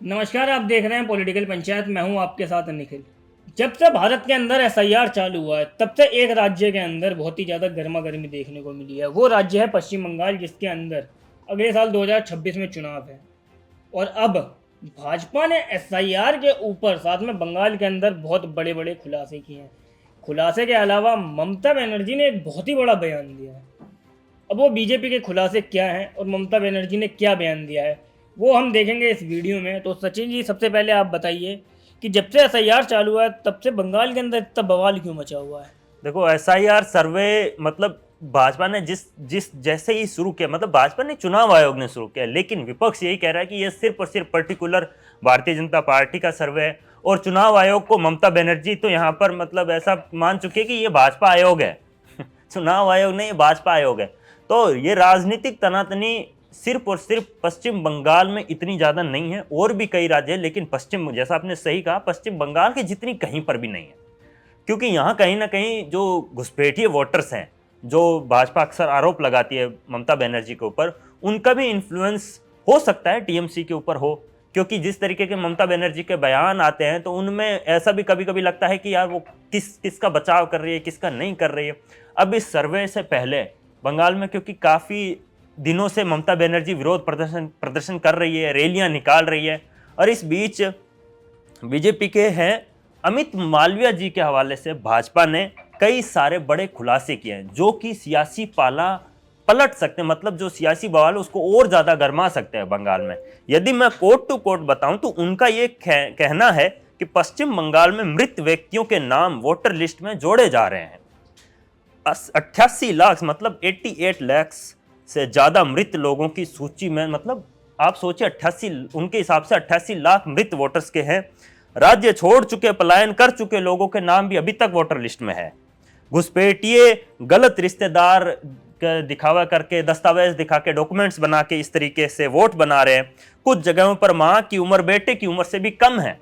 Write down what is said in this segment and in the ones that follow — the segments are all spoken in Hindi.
नमस्कार। आप देख रहे हैं पॉलिटिकल पंचायत। मैं हूं आपके साथ निखिल। जब से भारत के अंदर एसआईआर चालू हुआ है तब से एक राज्य के अंदर बहुत ही ज़्यादा गर्मा गर्मी देखने को मिली है। वो राज्य है पश्चिम बंगाल, जिसके अंदर अगले साल 2026 में चुनाव है। और अब भाजपा ने एसआईआर के ऊपर साथ में बंगाल के अंदर बहुत बड़े बड़े खुलासे किए हैं। खुलासे के अलावा ममता बनर्जी ने एक बहुत ही बड़ा बयान दिया है। अब वो बीजेपी के खुलासे क्या हैं और ममता बनर्जी ने क्या बयान दिया है, वो हम देखेंगे इस वीडियो में। तो सचिन जी, सबसे पहले आप बताइए कि जब से एसआईआर चालू हुआ है तब से बंगाल के अंदर इतना बवाल क्यों मचा हुआ है। देखो, एसआईआर सर्वे मतलब भाजपा ने जिस जिस जैसे ही शुरू किया, मतलब भाजपा ने चुनाव आयोग ने शुरू किया, लेकिन विपक्ष यही कह रहा है कि ये सिर्फ और सिर्फ पर्टिकुलर भारतीय जनता पार्टी का सर्वे है। और चुनाव आयोग को ममता बनर्जी तो यहाँ पर मतलब ऐसा मान चुके हैं कि ये भाजपा आयोग है। चुनाव आयोग नहीं, ये भाजपा आयोग है। तो ये राजनीतिक तनातनी सिर्फ और सिर्फ पश्चिम बंगाल में इतनी ज्यादा नहीं है, और भी कई राज्य है, लेकिन पश्चिम, जैसा आपने सही कहा, पश्चिम बंगाल की जितनी कहीं पर भी नहीं है। क्योंकि यहाँ कहीं ना कहीं जो घुसपैठिए वोटर्स हैं, जो भाजपा अक्सर आरोप लगाती है ममता बनर्जी के ऊपर, उनका भी इन्फ्लुएंस हो सकता है टीएमसी के ऊपर हो। क्योंकि जिस तरीके के ममता बनर्जी के बयान आते हैं तो उनमें ऐसा भी कभी कभी लगता है कि यार वो किसका बचाव कर रही है, किसका नहीं कर रही है। अब इस सर्वे से पहले बंगाल में, क्योंकि काफ़ी दिनों से ममता बनर्जी विरोध प्रदर्शन प्रदर्शन कर रही है, रैलियां निकाल रही है, और इस बीच बीजेपी के हैं अमित मालविया जी के हवाले से भाजपा ने कई सारे बड़े खुलासे किए हैं जो कि सियासी पाला पलट सकते हैं। मतलब जो सियासी बवाल उसको और ज्यादा गर्मा सकते हैं बंगाल में। यदि मैं कोट टू कोट बताऊं तो उनका ये कहना है कि पश्चिम बंगाल में मृत व्यक्तियों के नाम वोटर लिस्ट में जोड़े जा रहे हैं। 88 लाख, मतलब 88 लाख से ज्यादा मृत लोगों की सूची में, मतलब आप सोचिए 88, उनके हिसाब से 88 लाख मृत वोटर्स के हैं। राज्य छोड़ चुके, पलायन कर चुके लोगों के नाम भी अभी तक वोटर लिस्ट में है। घुसपैठिए गलत रिश्तेदार का दिखावा करके, दस्तावेज दिखा के, डॉक्यूमेंट्स बना के इस तरीके से वोट बना रहे हैं। कुछ जगहों पर मां की उम्र बेटे की उम्र से भी कम है,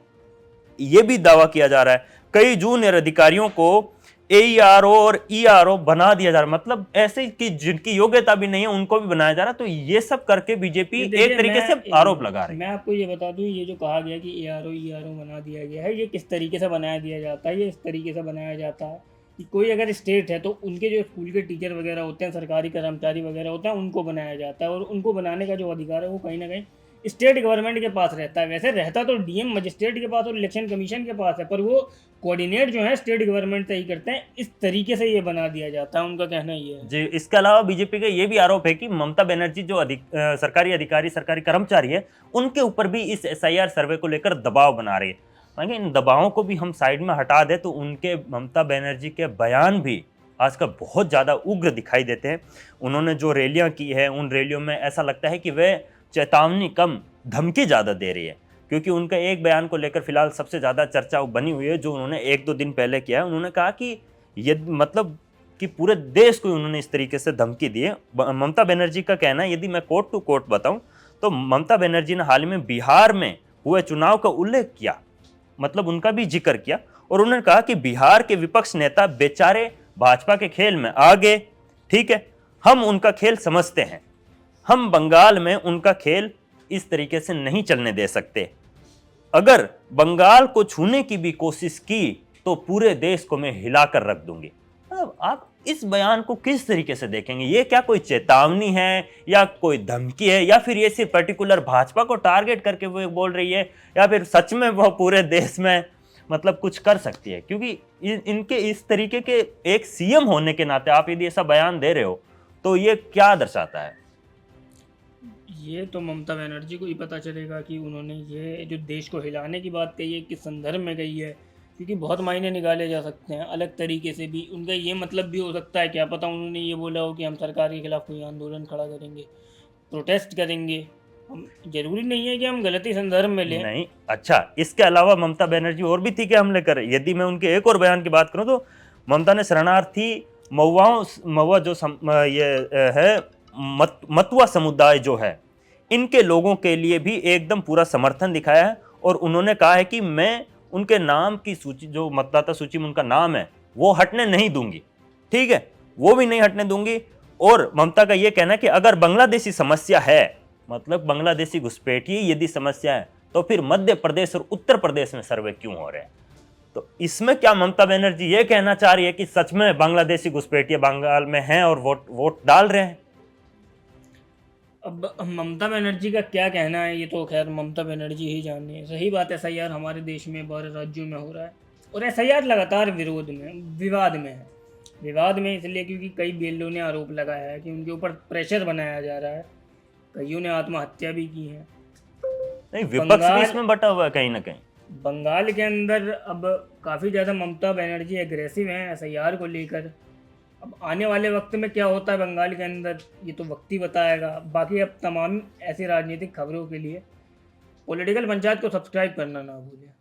यह भी दावा किया जा रहा है। कई जूनियर अधिकारियों को एईआरओ और ईआरओ बना दिया जा रहा है, मतलब ऐसे कि जिनकी योग्यता भी नहीं है उनको भी बनाया जा रहा है। तो ये सब करके बीजेपी एक तरीके से आरोप लगा रही है। मैं आपको ये बता दूं, ये जो कहा गया कि एआरओ ईआरओ बना दिया गया है, ये किस तरीके से बनाया दिया जाता है। ये इस तरीके से बनाया जाता है कि कोई अगर स्टेट है तो उनके जो स्कूल के टीचर वगैरह होते हैं, सरकारी कर्मचारी वगैरह होते हैं, उनको बनाया जाता है। और उनको बनाने का जो अधिकार है वो कहीं ना कहीं स्टेट गवर्नमेंट के पास रहता है। वैसे रहता तो डीएम मजिस्ट्रेट के पास और इलेक्शन कमीशन के पास है, पर वो कोऑर्डिनेट जो है स्टेट गवर्नमेंट से ही करते हैं। इस तरीके से ये बना दिया जाता है, उनका कहना ये है। जी, इसके अलावा बीजेपी का ये भी आरोप है कि ममता बनर्जी जो सरकारी अधिकारी, सरकारी कर्मचारी है, उनके ऊपर भी इस एसआईआर सर्वे को लेकर दबाव बना रही है। मानिए इन दबावों को भी हम साइड में हटा दें तो उनके, ममता बनर्जी के बयान भी आजकल बहुत ज़्यादा उग्र दिखाई देते हैं। उन्होंने जो रैलियां की है, उन रैलियों में ऐसा लगता है कि वे चेतावनी कम धमकी ज़्यादा दे रही है। क्योंकि उनका एक बयान को लेकर फिलहाल सबसे ज़्यादा चर्चा बनी हुई है, जो उन्होंने 1-2 दिन पहले किया है। उन्होंने कहा कि ये मतलब कि पूरे देश को उन्होंने इस तरीके से धमकी दी है। ममता बनर्जी का कहना है, यदि मैं कोट टू कोट बताऊं तो ममता बनर्जी ने हाल ही में बिहार में हुए चुनाव का उल्लेख किया, मतलब उनका भी जिक्र किया। और उन्होंने कहा कि बिहार के विपक्ष नेता बेचारे भाजपा के खेल में आ गए। ठीक है, हम उनका खेल समझते हैं, हम बंगाल में उनका खेल इस तरीके से नहीं चलने दे सकते। अगर बंगाल को छूने की भी कोशिश की तो पूरे देश को मैं हिलाकर रख दूंगी। मतलब आप इस बयान को किस तरीके से देखेंगे? ये क्या कोई चेतावनी है या कोई धमकी है, या फिर ये सिर्फ पर्टिकुलर भाजपा को टारगेट करके वो बोल रही है, या फिर सच में वो पूरे देश में मतलब कुछ कर सकती है? क्योंकि इनके इस तरीके के एक सीएम होने के नाते आप यदि ऐसा बयान दे रहे हो तो ये क्या दर्शाता है? ये तो ममता बनर्जी को ही पता चलेगा कि उन्होंने ये जो देश को हिलाने की बात कही है किस संदर्भ में कही है। क्योंकि बहुत मायने निकाले जा सकते हैं अलग तरीके से भी। उनका ये मतलब भी हो सकता है, क्या पता उन्होंने ये बोला हो कि हम सरकार के खिलाफ कोई आंदोलन खड़ा करेंगे, प्रोटेस्ट करेंगे। हम जरूरी नहीं है कि हम गलती संदर्भ में लें। नहीं, अच्छा, इसके अलावा ममता बनर्जी और भी थी क्या हमले कर? यदि मैं उनके एक और बयान की बात करूं तो ममता ने शरणार्थी महुआ जो ये है मतुआ समुदाय जो है, इनके लोगों के लिए भी एकदम पूरा समर्थन दिखाया है। और उन्होंने कहा है कि मैं उनके नाम की सूची, जो मतदाता सूची में उनका नाम है, वो हटने नहीं दूंगी। ठीक है, वो भी नहीं हटने दूंगी। और ममता का यह कहना है कि अगर बांग्लादेशी समस्या है, मतलब बांग्लादेशी घुसपैठिए यदि समस्या है, तो फिर मध्य प्रदेश और उत्तर प्रदेश में सर्वे क्यों हो रहे हैं? तो इसमें क्या ममता बनर्जी ये कहना चाह रही है कि सच में बांग्लादेशी घुसपैठिए बंगाल में हैं और वोट डाल रहे हैं? अब ममता बनर्जी का क्या कहना है, ये तो खैर ममता बनर्जी ही जाने है। सही बात है, एसआईआर हमारे देश में 12 राज्यों में हो रहा है और एसआईआर लगातार विवाद में है। विवाद में इसलिए क्योंकि कई बीएलओ ने आरोप लगाया है कि उनके ऊपर प्रेशर बनाया जा रहा है, कईयों ने आत्महत्या भी की है। नहीं, विपक्ष भी बंगाल इसमें बटा हुआ है कहीं ना कहीं। बंगाल के अंदर अब काफ़ी ज़्यादा ममता बनर्जी एग्रेसिव हैं एसआईआर को लेकर। अब आने वाले वक्त में क्या होता है बंगाल के अंदर, ये तो वक्त ही बताएगा। बाकी अब तमाम ऐसी राजनीतिक खबरों के लिए पॉलिटिकल पंचायत को सब्सक्राइब करना ना भूलें।